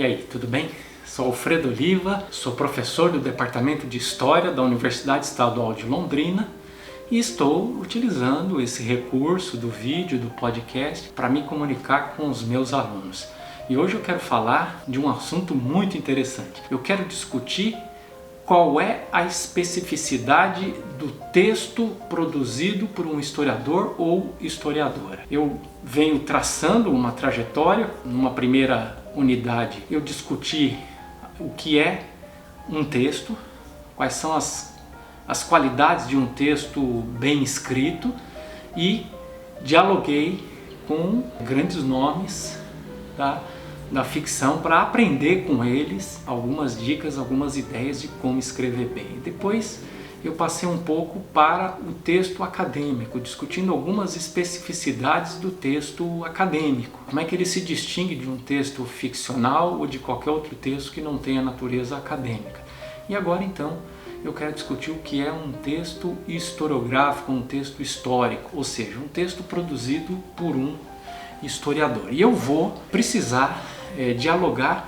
E aí, tudo bem? Sou Alfredo Oliva, sou professor do Departamento de História da Universidade Estadual de Londrina e estou utilizando esse recurso do vídeo, do podcast, para me comunicar com os meus alunos. E hoje eu quero falar de um assunto muito interessante. Eu quero discutir qual é a especificidade do texto produzido por um historiador ou historiadora. Eu venho traçando uma trajetória. Numa primeira unidade eu discuti o que é um texto, quais são as qualidades de um texto bem escrito e dialoguei com grandes nomes da ficção para aprender com eles algumas dicas, algumas ideias de como escrever bem. Depois eu passei um pouco para o texto acadêmico, discutindo algumas especificidades do texto acadêmico. Como é que ele se distingue de um texto ficcional ou de qualquer outro texto que não tenha natureza acadêmica. E agora então eu quero discutir o que é um texto historiográfico, um texto histórico, ou seja, um texto produzido por um historiador. E eu vou precisar dialogar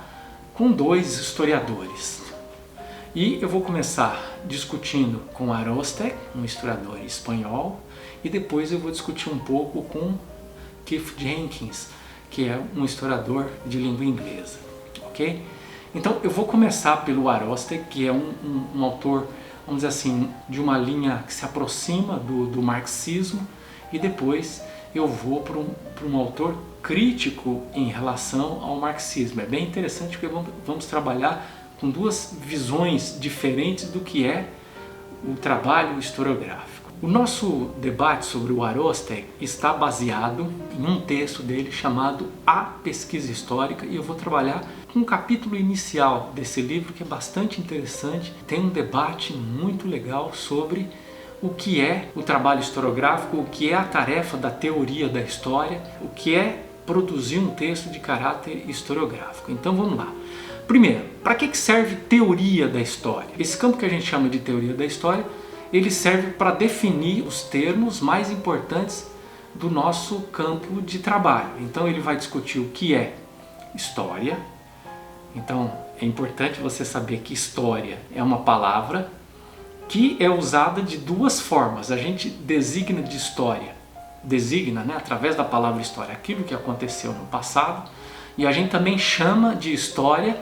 com dois historiadores. E eu vou começar discutindo com Arostek, um historiador espanhol, e depois eu vou discutir um pouco com Keith Jenkins, que é um historiador de língua inglesa, ok? Então eu vou começar pelo Arostek, que é um autor, vamos dizer assim, de uma linha que se aproxima do marxismo, e depois eu vou para um autor crítico em relação ao marxismo. É bem interessante porque vamos trabalhar com duas visões diferentes do que é o trabalho historiográfico. O nosso debate sobre o Arostek está baseado em um texto dele chamado A Pesquisa Histórica, e eu vou trabalhar com um capítulo inicial desse livro que é bastante interessante. Tem um debate muito legal sobre o que é o trabalho historiográfico, o que é a tarefa da teoria da história, o que é produzir um texto de caráter historiográfico. Então vamos lá. Primeiro, para que serve teoria da história? Esse campo que a gente chama de teoria da história, ele serve para definir os termos mais importantes do nosso campo de trabalho. Então ele vai discutir o que é história. Então é importante você saber que história é uma palavra que é usada de duas formas. A gente designa de história, através da palavra história, aquilo que aconteceu no passado, e a gente também chama de história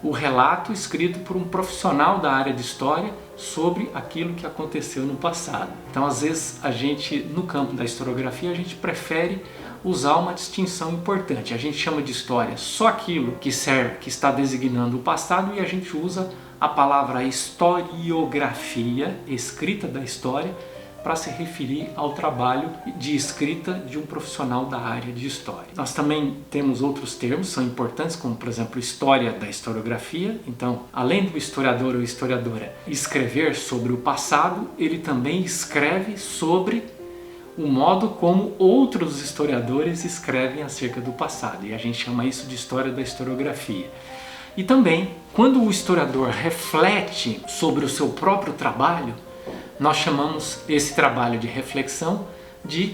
o relato escrito por um profissional da área de história sobre aquilo que aconteceu no passado. Então, às vezes, a gente, no campo da historiografia, a gente prefere usar uma distinção importante. A gente chama de história só aquilo que serve, que está designando o passado, e a gente usa a palavra historiografia, escrita da história, para se referir ao trabalho de escrita de um profissional da área de história. Nós também temos outros termos que são importantes, como por exemplo história da historiografia. Então, além do historiador ou historiadora escrever sobre o passado, ele também escreve sobre o modo como outros historiadores escrevem acerca do passado, e a gente chama isso de história da historiografia. E também, quando o historiador reflete sobre o seu próprio trabalho, nós chamamos esse trabalho de reflexão de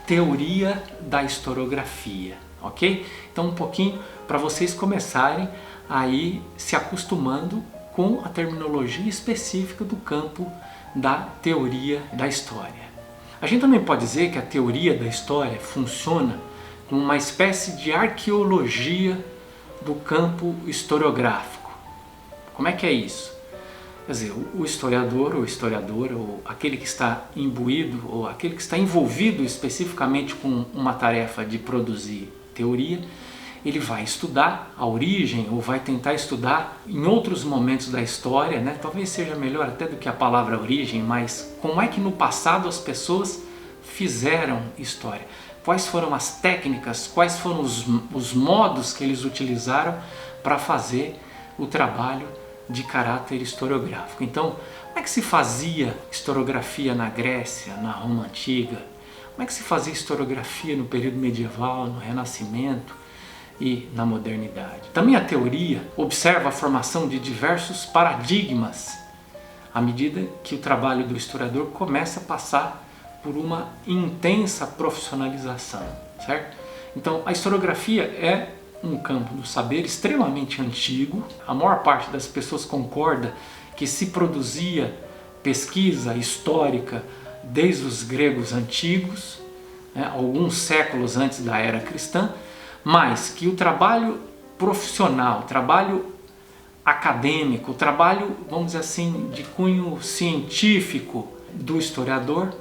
teoria da historiografia, ok? Então um pouquinho para vocês começarem a ir se acostumando com a terminologia específica do campo da teoria da história. A gente também pode dizer que a teoria da história funciona como uma espécie de arqueologia do campo historiográfico. Como é que é isso? Quer dizer, o historiador ou historiadora, ou aquele que está imbuído, ou aquele que está envolvido especificamente com uma tarefa de produzir teoria, ele vai estudar a origem, ou vai tentar estudar em outros momentos da história, né? Talvez seja melhor até do que a palavra origem, mas como é que no passado as pessoas fizeram história? Quais foram as técnicas, quais foram os modos que eles utilizaram para fazer o trabalho de caráter historiográfico. Então, como é que se fazia historiografia na Grécia, na Roma Antiga? Como é que se fazia historiografia no período medieval, no Renascimento e na modernidade? Também a teoria observa a formação de diversos paradigmas à medida que o trabalho do historiador começa a passar por uma intensa profissionalização, certo? Então, a historiografia é um campo do saber extremamente antigo. A maior parte das pessoas concorda que se produzia pesquisa histórica desde os gregos antigos, né, alguns séculos antes da era cristã, mas que o trabalho profissional, o trabalho acadêmico, o trabalho, vamos dizer assim, de cunho científico do historiador,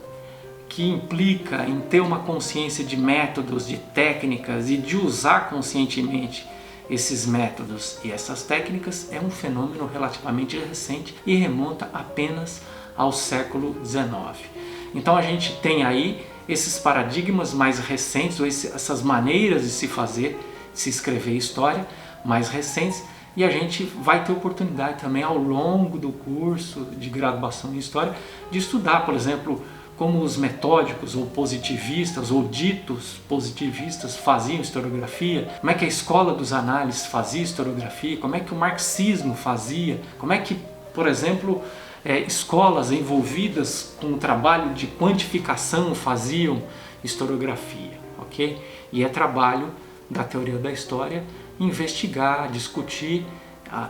que implica em ter uma consciência de métodos, de técnicas e de usar conscientemente esses métodos e essas técnicas, é um fenômeno relativamente recente e remonta apenas ao século XIX. Então a gente tem aí esses paradigmas mais recentes, ou essas maneiras de se fazer, de se escrever história mais recentes, e a gente vai ter oportunidade também ao longo do curso de graduação em História de estudar, por exemplo, como os metódicos ou positivistas ou ditos positivistas faziam historiografia, como é que a escola dos análises fazia historiografia, como é que o marxismo fazia, como é que, por exemplo, escolas envolvidas com o trabalho de quantificação faziam historiografia, ok? E é trabalho da teoria da história investigar, discutir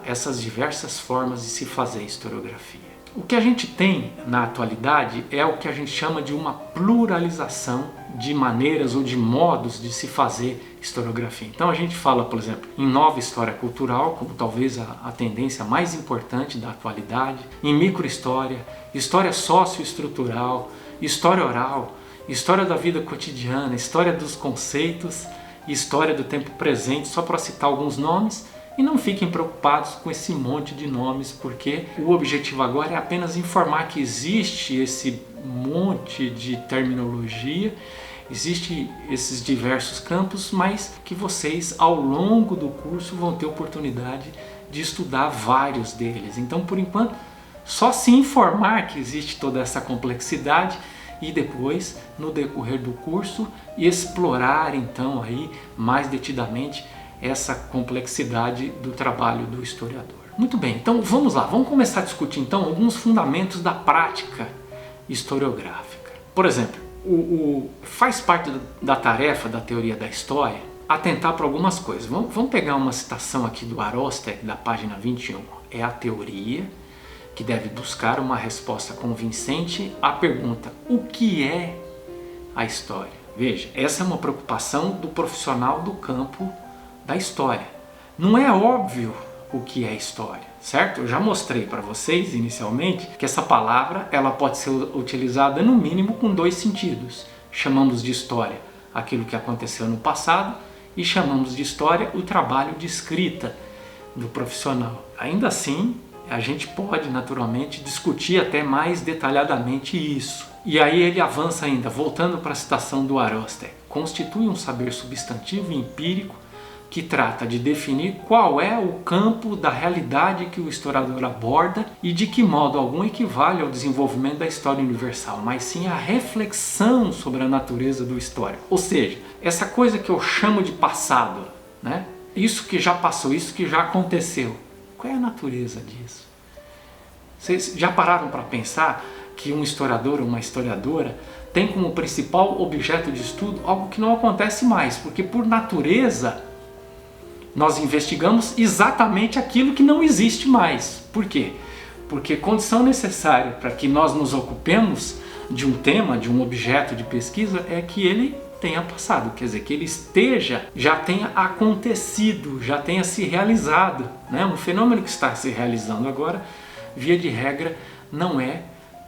essas diversas formas de se fazer historiografia. O que a gente tem na atualidade é o que a gente chama de uma pluralização de maneiras ou de modos de se fazer historiografia. Então a gente fala, por exemplo, em nova história cultural, como talvez a tendência mais importante da atualidade, em microhistória, história socioestrutural, história oral, história da vida cotidiana, história dos conceitos, história do tempo presente, só para citar alguns nomes. E não fiquem preocupados com esse monte de nomes, porque o objetivo agora é apenas informar que existe esse monte de terminologia, existe esses diversos campos, mas que vocês ao longo do curso vão ter oportunidade de estudar vários deles. Então, por enquanto, só se informar que existe toda essa complexidade e depois, no decorrer do curso, explorar então aí mais detidamente essa complexidade do trabalho do historiador. Muito bem, então vamos lá, vamos começar a discutir então alguns fundamentos da prática historiográfica. Por exemplo, faz parte da tarefa da teoria da história atentar para algumas coisas. Vamos pegar uma citação aqui do Arostek, da página 21. É a teoria que deve buscar uma resposta convincente à pergunta: o que é a história? Veja, essa é uma preocupação do profissional do campo da história. Não é óbvio o que é história, certo? Eu já mostrei para vocês inicialmente que essa palavra ela pode ser utilizada no mínimo com dois sentidos. Chamamos de história aquilo que aconteceu no passado e chamamos de história o trabalho de escrita do profissional. Ainda assim, a gente pode naturalmente discutir até mais detalhadamente isso. E aí ele avança ainda, voltando para a citação do Arostek: constitui um saber substantivo e empírico que trata de definir qual é o campo da realidade que o historiador aborda e de que modo algum equivale ao desenvolvimento da história universal, mas sim a reflexão sobre a natureza do histórico. Ou seja, essa coisa que eu chamo de passado, né? Isso que já passou, isso que já aconteceu, qual é a natureza disso? Vocês já pararam para pensar que um historiador ou uma historiadora tem como principal objeto de estudo algo que não acontece mais, porque por natureza nós investigamos exatamente aquilo que não existe mais. Por quê? Porque condição necessária para que nós nos ocupemos de um tema, de um objeto de pesquisa, é que ele tenha passado, quer dizer, que ele já tenha acontecido, já tenha se realizado, né? Um fenômeno que está se realizando agora, via de regra, não é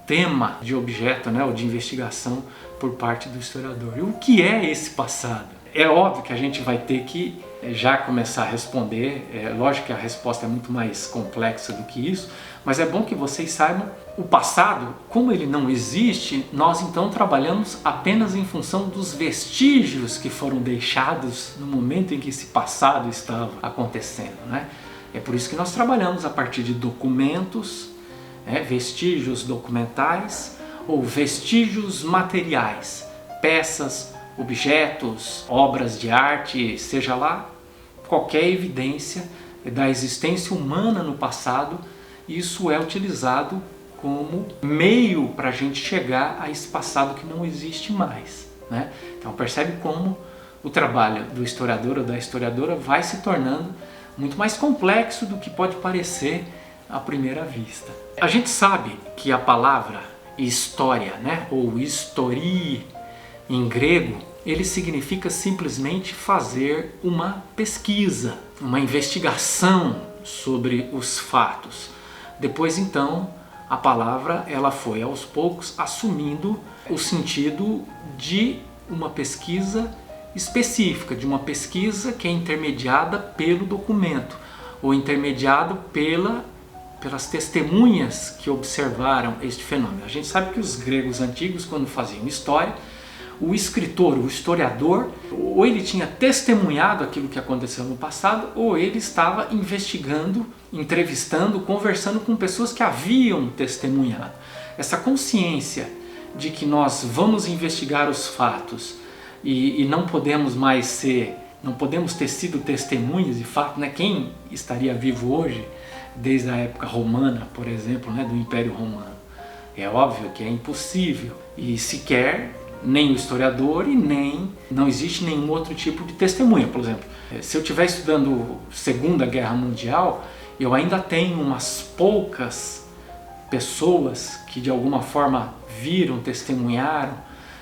tema de objeto, né, ou de investigação por parte do historiador. E o que é esse passado? É óbvio que a gente vai ter que já começar a responder, lógico que a resposta é muito mais complexa do que isso, mas é bom que vocês saibam o passado, como ele não existe, nós então trabalhamos apenas em função dos vestígios que foram deixados no momento em que esse passado estava acontecendo, né? É por isso que nós trabalhamos a partir de documentos, vestígios documentais ou vestígios materiais, peças, objetos, obras de arte, seja lá qualquer evidência da existência humana no passado. Isso é utilizado como meio para a gente chegar a esse passado que não existe mais, né? Então percebe como o trabalho do historiador ou da historiadora vai se tornando muito mais complexo do que pode parecer à primeira vista. A gente sabe que a palavra história, né, ou histori em grego, ele significa simplesmente fazer uma pesquisa, uma investigação sobre os fatos. Depois, então, a palavra ela foi aos poucos assumindo o sentido de uma pesquisa específica, de uma pesquisa que é intermediada pelo documento, ou intermediado pelas testemunhas que observaram este fenômeno. A gente sabe que os gregos antigos, quando faziam história, o escritor, o historiador, ou ele tinha testemunhado aquilo que aconteceu no passado, ou ele estava investigando, entrevistando, conversando com pessoas que haviam testemunhado. Essa consciência de que nós vamos investigar os fatos e não podemos mais não podemos ter sido testemunhas de fato, né? Quem estaria vivo hoje, desde a época romana, por exemplo, né? Do Império Romano? É óbvio que é impossível, e sequer nem o historiador e não existe nenhum outro tipo de testemunha. Por exemplo, se eu estiver estudando Segunda Guerra Mundial, eu ainda tenho umas poucas pessoas que de alguma forma viram, testemunharam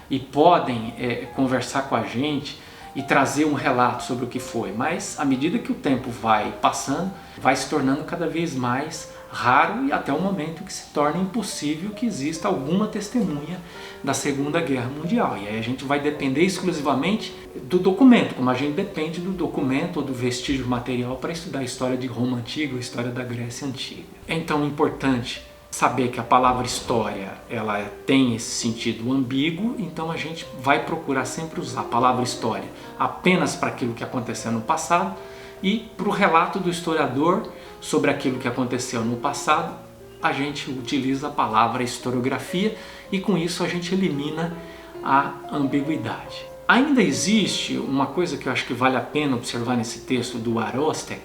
e podem conversar com a gente e trazer um relato sobre o que foi. Mas à medida que o tempo vai passando, vai se tornando cada vez mais raro, e até o momento que se torna impossível que exista alguma testemunha da Segunda Guerra Mundial. E aí a gente vai depender exclusivamente do documento, como a gente depende do documento ou do vestígio material para estudar a história de Roma Antiga, a história da Grécia Antiga. É então importante saber que a palavra história ela tem esse sentido ambíguo, então a gente vai procurar sempre usar a palavra história apenas para aquilo que aconteceu no passado, e para o relato do historiador sobre aquilo que aconteceu no passado, a gente utiliza a palavra historiografia, e com isso a gente elimina a ambiguidade. Ainda existe uma coisa que eu acho que vale a pena observar nesse texto do Arostek,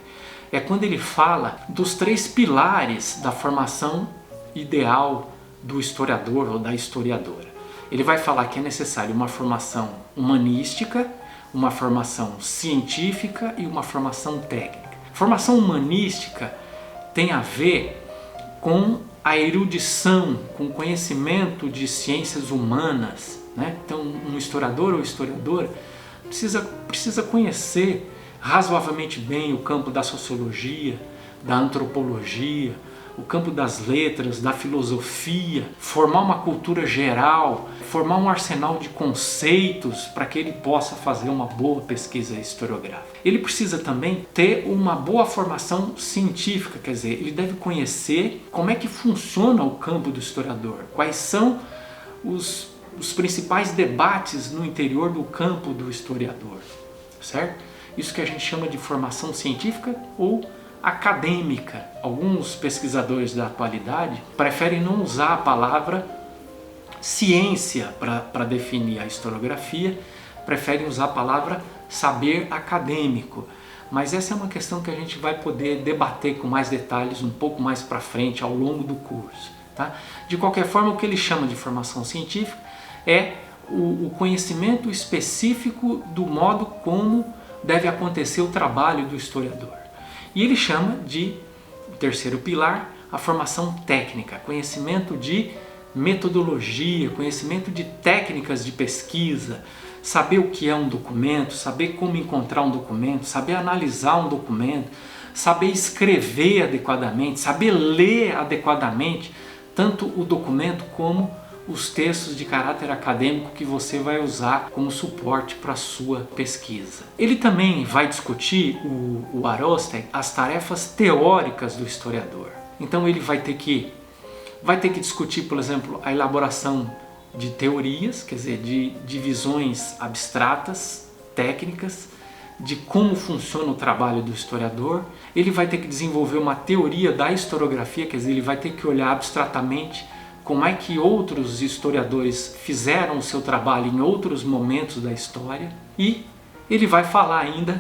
é quando ele fala dos 3 pilares da formação ideal do historiador ou da historiadora. Ele vai falar que é necessário uma formação humanística, uma formação científica e uma formação técnica. Formação humanística tem a ver com a erudição, com o conhecimento de ciências humanas, né? Então, um historiador ou historiadora precisa conhecer razoavelmente bem o campo da sociologia, da antropologia, o campo das letras, da filosofia, formar uma cultura geral, formar um arsenal de conceitos para que ele possa fazer uma boa pesquisa historiográfica. Ele precisa também ter uma boa formação científica, quer dizer, ele deve conhecer como é que funciona o campo do historiador, quais são os principais debates no interior do campo do historiador, certo? Isso que a gente chama de formação científica ou acadêmica. Alguns pesquisadores da atualidade preferem não usar a palavra ciência para definir a historiografia, preferem usar a palavra saber acadêmico. Mas essa é uma questão que a gente vai poder debater com mais detalhes um pouco mais para frente ao longo do curso, tá? De qualquer forma, o que ele chama de formação científica é o conhecimento específico do modo como deve acontecer o trabalho do historiador. E ele chama de, o terceiro pilar, a formação técnica, conhecimento de metodologia, conhecimento de técnicas de pesquisa, saber o que é um documento, saber como encontrar um documento, saber analisar um documento, saber escrever adequadamente, saber ler adequadamente, tanto o documento como os textos de caráter acadêmico que você vai usar como suporte para a sua pesquisa. Ele também vai discutir, o Arostek, as tarefas teóricas do historiador. Então ele vai ter que discutir, por exemplo, a elaboração de teorias, quer dizer, de divisões abstratas, técnicas, de como funciona o trabalho do historiador. Ele vai ter que desenvolver uma teoria da historiografia, quer dizer, ele vai ter que olhar abstratamente como é que outros historiadores fizeram o seu trabalho em outros momentos da história. E ele vai falar ainda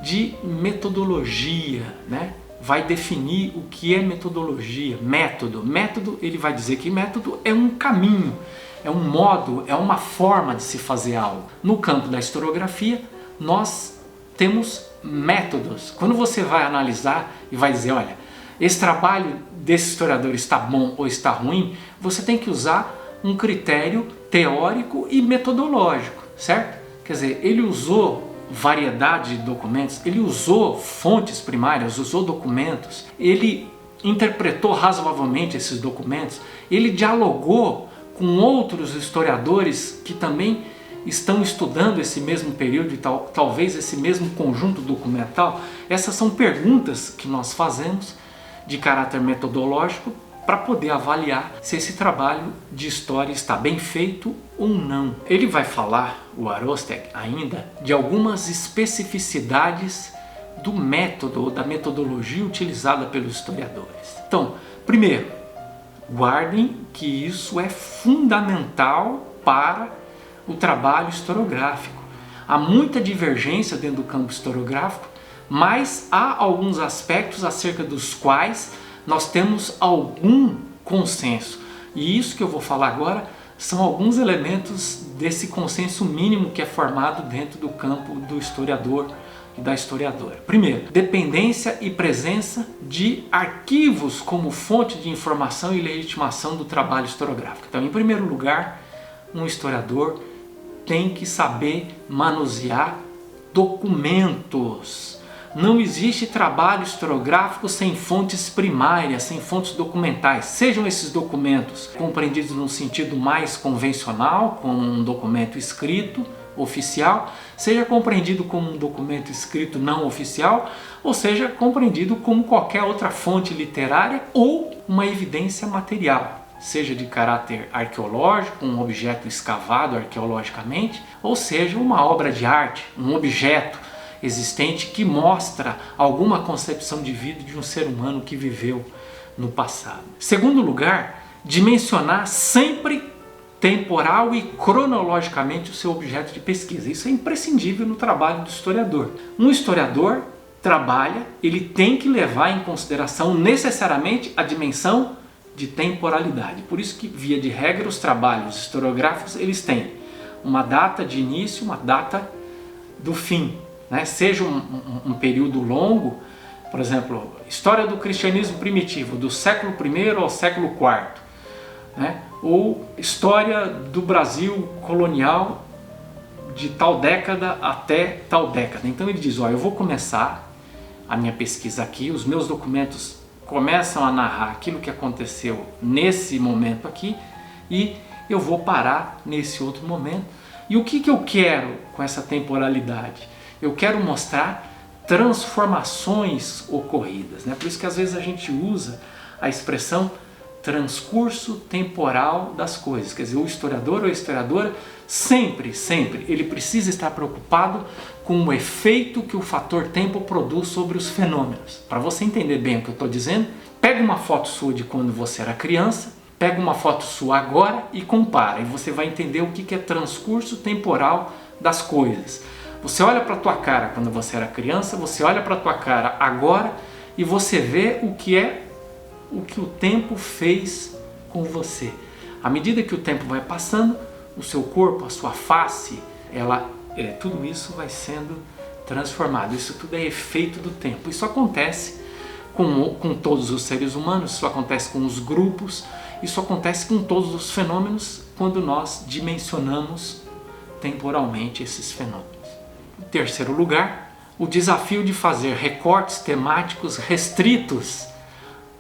de metodologia, né? Vai definir o que é metodologia, método. Método, ele vai dizer que método é um caminho, é um modo, é uma forma de se fazer algo. No campo da historiografia, nós temos métodos. Quando você vai analisar e vai dizer, olha, esse trabalho desse historiador está bom ou está ruim, você tem que usar um critério teórico e metodológico, certo? Quer dizer, ele usou variedade de documentos, ele usou fontes primárias, usou documentos, ele interpretou razoavelmente esses documentos, ele dialogou com outros historiadores que também estão estudando esse mesmo período e talvez esse mesmo conjunto documental. Essas são perguntas que nós fazemos de caráter metodológico para poder avaliar se esse trabalho de história está bem feito ou não. Ele vai falar, o Arostek, ainda de algumas especificidades do método ou da metodologia utilizada pelos historiadores. Então, primeiro, guardem que isso é fundamental para o trabalho historiográfico. Há muita divergência dentro do campo historiográfico, mas há alguns aspectos acerca dos quais nós temos algum consenso. E isso que eu vou falar agora são alguns elementos desse consenso mínimo que é formado dentro do campo do historiador e da historiadora. Primeiro, dependência e presença de arquivos como fonte de informação e legitimação do trabalho historiográfico. Então, em primeiro lugar, um historiador tem que saber manusear documentos. Não existe trabalho historiográfico sem fontes primárias, sem fontes documentais. Sejam esses documentos compreendidos num sentido mais convencional, como um documento escrito, oficial, seja compreendido como um documento escrito não oficial, ou seja compreendido como qualquer outra fonte literária ou uma evidência material, seja de caráter arqueológico, um objeto escavado arqueologicamente, ou seja uma obra de arte, um objeto existente que mostra alguma concepção de vida de um ser humano que viveu no passado. Segundo lugar, dimensionar sempre temporal e cronologicamente o seu objeto de pesquisa. Isso é imprescindível no trabalho do historiador. Um historiador trabalha, ele tem que levar em consideração necessariamente a dimensão de temporalidade. Por isso que, via de regra, os trabalhos historiográficos eles têm uma data de início, uma data do fim, né? Seja um período longo, por exemplo, história do cristianismo primitivo, do século I ao século IV, né? Ou história do Brasil colonial de tal década até tal década. Então ele diz, eu vou começar a minha pesquisa aqui, os meus documentos começam a narrar aquilo que aconteceu nesse momento aqui e eu vou parar nesse outro momento. E o que eu quero com essa temporalidade? Eu quero mostrar transformações ocorridas, né? Por isso que às vezes a gente usa a expressão transcurso temporal das coisas. Quer dizer, o historiador ou a historiadora sempre, ele precisa estar preocupado com o efeito que o fator tempo produz sobre os fenômenos. Para você entender bem o que eu estou dizendo, pega uma foto sua de quando você era criança, pega uma foto sua agora e compara, e você vai entender o que é transcurso temporal das coisas. Você olha para a tua cara quando você era criança, você olha para a tua cara agora e você vê o que o tempo fez com você. À medida que o tempo vai passando, o seu corpo, a sua face, tudo isso vai sendo transformado. Isso tudo é efeito do tempo. Isso acontece com todos os seres humanos, isso acontece com os grupos, isso acontece com todos os fenômenos quando nós dimensionamos temporalmente esses fenômenos. Em terceiro lugar, o desafio de fazer recortes temáticos restritos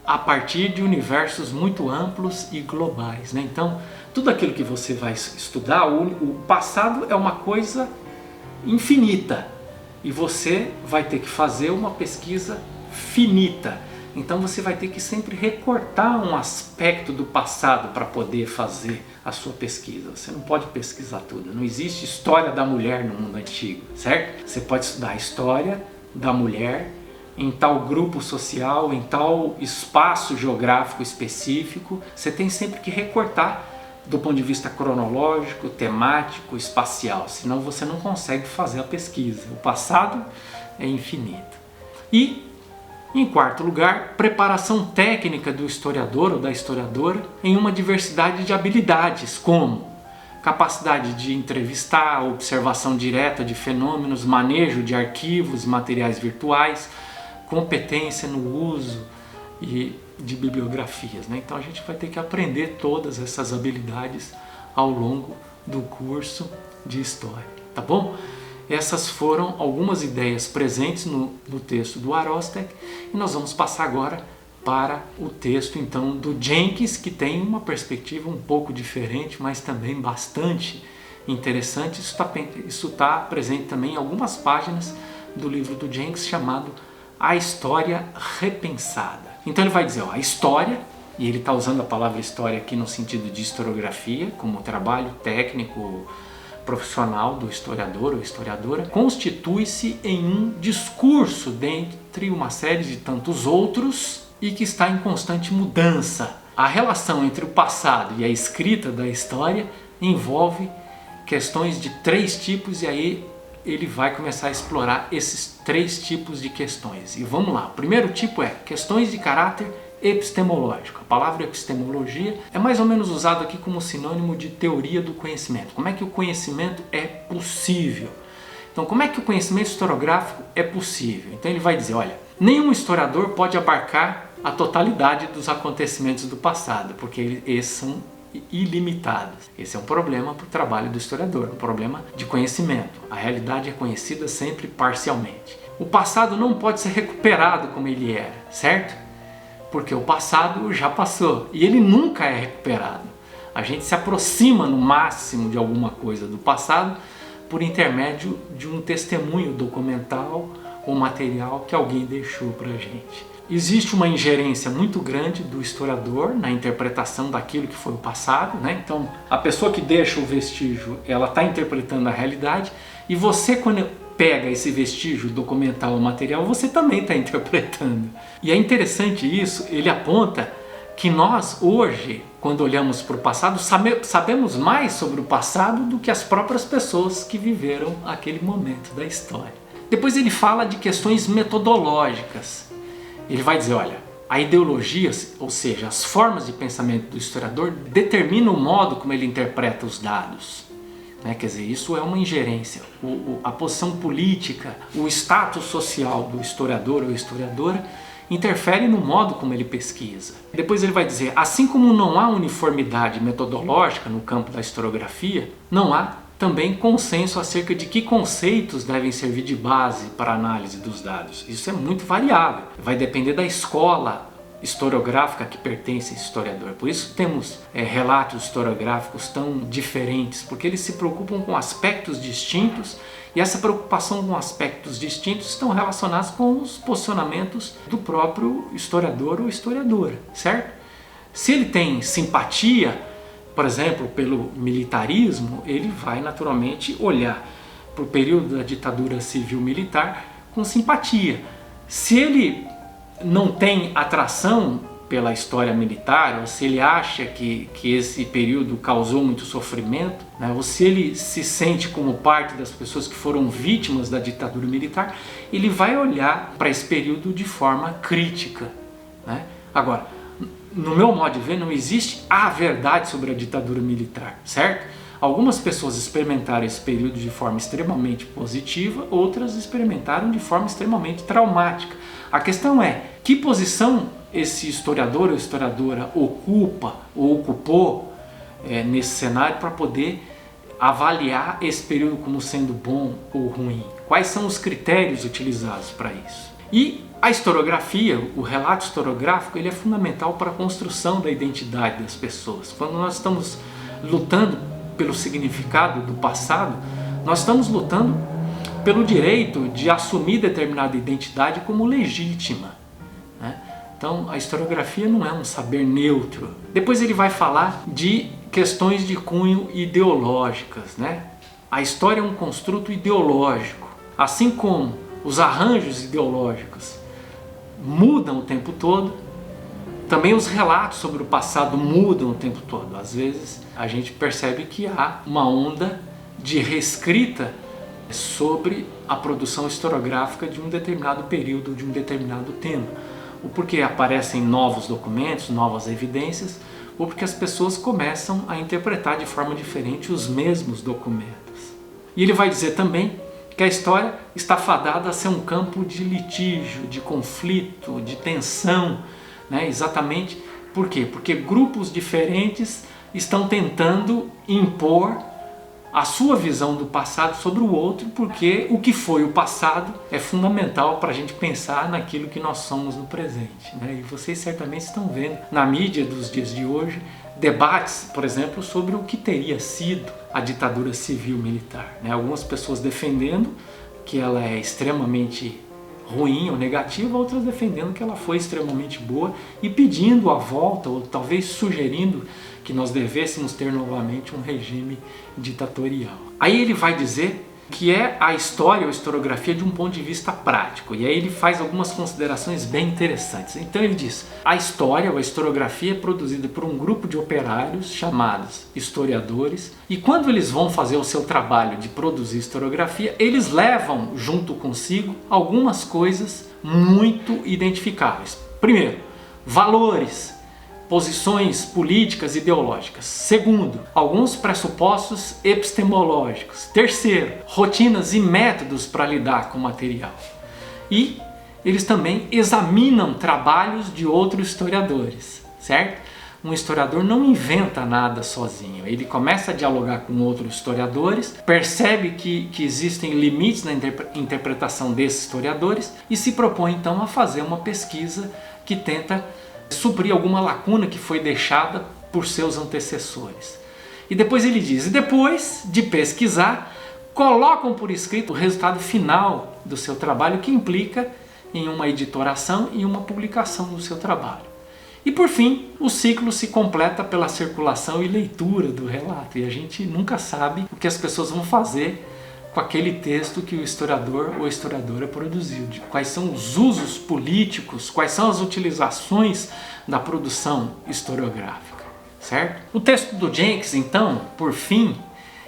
a partir de universos muito amplos e globais, né? Então, tudo aquilo que você vai estudar, o passado é uma coisa infinita e você vai ter que fazer uma pesquisa finita. Então você vai ter que sempre recortar um aspecto do passado para poder fazer a sua pesquisa. Você não pode pesquisar tudo. Não existe história da mulher no mundo antigo, certo? Você pode estudar a história da mulher em tal grupo social, em tal espaço geográfico específico. Você tem sempre que recortar do ponto de vista cronológico, temático, espacial. Senão você não consegue fazer a pesquisa. O passado é infinito. E, em quarto lugar, preparação técnica do historiador ou da historiadora em uma diversidade de habilidades, como capacidade de entrevistar, observação direta de fenômenos, manejo de arquivos, materiais virtuais, competência no uso e de bibliografias, né? Então a gente vai ter que aprender todas essas habilidades ao longo do curso de História, tá bom? Essas foram algumas ideias presentes no texto do Arostek e nós vamos passar agora para o texto então do Jenkins, que tem uma perspectiva um pouco diferente, mas também bastante interessante. Isso está presente também em algumas páginas do livro do Jenkins chamado A História Repensada. Então ele vai dizer, a história, e ele está usando a palavra história aqui no sentido de historiografia, como trabalho técnico profissional do historiador ou historiadora, constitui-se em um discurso dentre uma série de tantos outros e que está em constante mudança. A relação entre o passado e a escrita da história envolve questões de 3 tipos e aí ele vai começar a explorar esses 3 tipos de questões. E vamos lá, o primeiro tipo é questões de caráter epistemológico. A palavra epistemologia é mais ou menos usada aqui como sinônimo de teoria do conhecimento. Como é que o conhecimento é possível? Então, como é que o conhecimento historiográfico é possível? Então ele vai dizer, olha, nenhum historiador pode abarcar a totalidade dos acontecimentos do passado, porque eles são ilimitados. Esse é um problema para o trabalho do historiador, um problema de conhecimento. A realidade é conhecida sempre parcialmente. O passado não pode ser recuperado como ele era, certo? Porque o passado já passou e ele nunca é recuperado. A gente se aproxima no máximo de alguma coisa do passado por intermédio de um testemunho documental ou material que alguém deixou para a gente. Existe uma ingerência muito grande do historiador na interpretação daquilo que foi o passado, né? Então, a pessoa que deixa o vestígio, ela está interpretando a realidade e você, quando pega esse vestígio documental ou material, você também está interpretando. E é interessante isso, ele aponta que nós hoje, quando olhamos para o passado, sabemos mais sobre o passado do que as próprias pessoas que viveram aquele momento da história. Depois ele fala de questões metodológicas. Ele vai dizer, olha, a ideologia, ou seja, as formas de pensamento do historiador determinam o modo como ele interpreta os dados. Quer dizer, isso é uma ingerência. A posição política, o status social do historiador ou historiadora interfere no modo como ele pesquisa. Depois ele vai dizer, assim como não há uniformidade metodológica no campo da historiografia, não há também consenso acerca de que conceitos devem servir de base para a análise dos dados. Isso é muito variável, vai depender da escola historiográfica que pertence a esse historiador. Por isso temos relatos historiográficos tão diferentes, porque eles se preocupam com aspectos distintos e essa preocupação com aspectos distintos estão relacionados com os posicionamentos do próprio historiador ou historiadora, certo? Se ele tem simpatia, por exemplo, pelo militarismo, ele vai naturalmente olhar para o período da ditadura civil-militar com simpatia. Se ele não tem atração pela história militar, ou se ele acha que esse período causou muito sofrimento, né, ou se ele se sente como parte das pessoas que foram vítimas da ditadura militar, ele vai olhar para esse período de forma crítica, né? Agora, no meu modo de ver, não existe a verdade sobre a ditadura militar, certo? Algumas pessoas experimentaram esse período de forma extremamente positiva, outras experimentaram de forma extremamente traumática. A questão é, que posição esse historiador ou historiadora ocupa ou ocupou nesse cenário para poder avaliar esse período como sendo bom ou ruim? Quais são os critérios utilizados para isso? E a historiografia, o relato historiográfico, ele é fundamental para a construção da identidade das pessoas. Quando nós estamos lutando pelo significado do passado, nós estamos lutando pelo direito de assumir determinada identidade como legítima, né? Então a historiografia não é um saber neutro. Depois ele vai falar de questões de cunho ideológicas, né? A história é um construto ideológico, assim como os arranjos ideológicos mudam o tempo todo, também os relatos sobre o passado mudam o tempo todo. Às vezes a gente percebe que há uma onda de reescrita sobre a produção historiográfica de um determinado período, de um determinado tema. O porquê aparecem novos documentos, novas evidências, ou porque as pessoas começam a interpretar de forma diferente os mesmos documentos. E ele vai dizer também que a história está fadada a ser um campo de litígio, de conflito, de tensão, né? Exatamente por quê? Porque grupos diferentes estão tentando impor a sua visão do passado sobre o outro, porque o que foi o passado é fundamental para a gente pensar naquilo que nós somos no presente, né? E vocês certamente estão vendo na mídia dos dias de hoje debates, por exemplo, sobre o que teria sido a ditadura civil-militar, né? Algumas pessoas defendendo que ela é extremamente ruim ou negativa, outras defendendo que ela foi extremamente boa e pedindo a volta, ou talvez sugerindo que nós devêssemos ter novamente um regime ditatorial. Aí ele vai dizer que é a história ou historiografia de um ponto de vista prático, e aí ele faz algumas considerações bem interessantes. Então ele diz: a história ou a historiografia é produzida por um grupo de operários chamados historiadores, e quando eles vão fazer o seu trabalho de produzir historiografia, eles levam junto consigo algumas coisas muito identificáveis. Primeiro, valores, posições políticas e ideológicas. Segundo, alguns pressupostos epistemológicos. Terceiro, rotinas e métodos para lidar com o material. E eles também examinam trabalhos de outros historiadores, certo? Um historiador não inventa nada sozinho. Ele começa a dialogar com outros historiadores, percebe que existem limites na interpretação desses historiadores e se propõe então a fazer uma pesquisa que tenta suprir alguma lacuna que foi deixada por seus antecessores. E depois ele diz, e depois de pesquisar, colocam por escrito o resultado final do seu trabalho, que implica em uma editoração e uma publicação do seu trabalho. E por fim, o ciclo se completa pela circulação e leitura do relato, e a gente nunca sabe o que as pessoas vão fazer com aquele texto que o historiador ou historiadora produziu, de quais são os usos políticos, quais são as utilizações da produção historiográfica, certo? O texto do Jenkins, então, por fim,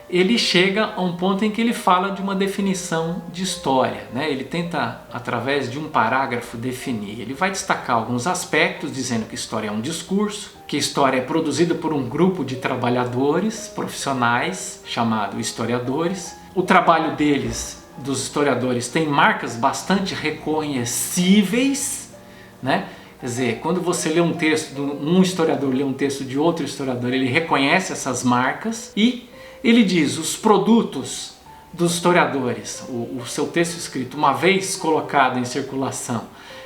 ele chega a um ponto em que ele fala de uma definição de história, né? Ele tenta, através de um parágrafo, definir. Ele vai destacar alguns aspectos, dizendo que história é um discurso, que história é produzida por um grupo de trabalhadores profissionais, chamado historiadores. O trabalho deles, dos historiadores, tem marcas bastante reconhecíveis, né? Quer dizer, quando você lê um texto, um historiador lê um texto de outro historiador, ele reconhece essas marcas e ele diz, os produtos dos historiadores, o seu texto escrito, uma vez colocado em circulação,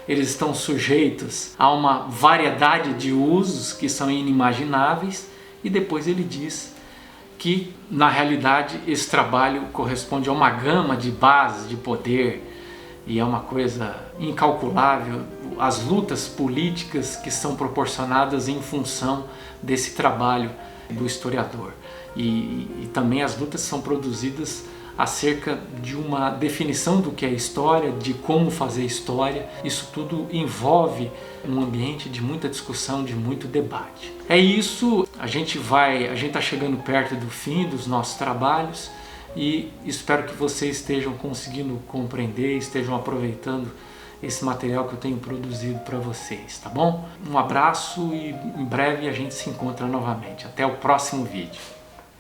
eles estão sujeitos a uma variedade de usos que são inimagináveis, e depois ele diz que, na realidade, esse trabalho corresponde a uma gama de bases de poder e é uma coisa incalculável, as lutas políticas que são proporcionadas em função desse trabalho do historiador. E também as lutas são produzidas acerca de uma definição do que é história, de como fazer história. Isso tudo envolve um ambiente de muita discussão, de muito debate. É isso, a gente está chegando perto do fim dos nossos trabalhos e espero que vocês estejam conseguindo compreender, estejam aproveitando esse material que eu tenho produzido para vocês, tá bom? Um abraço e em breve a gente se encontra novamente. Até o próximo vídeo.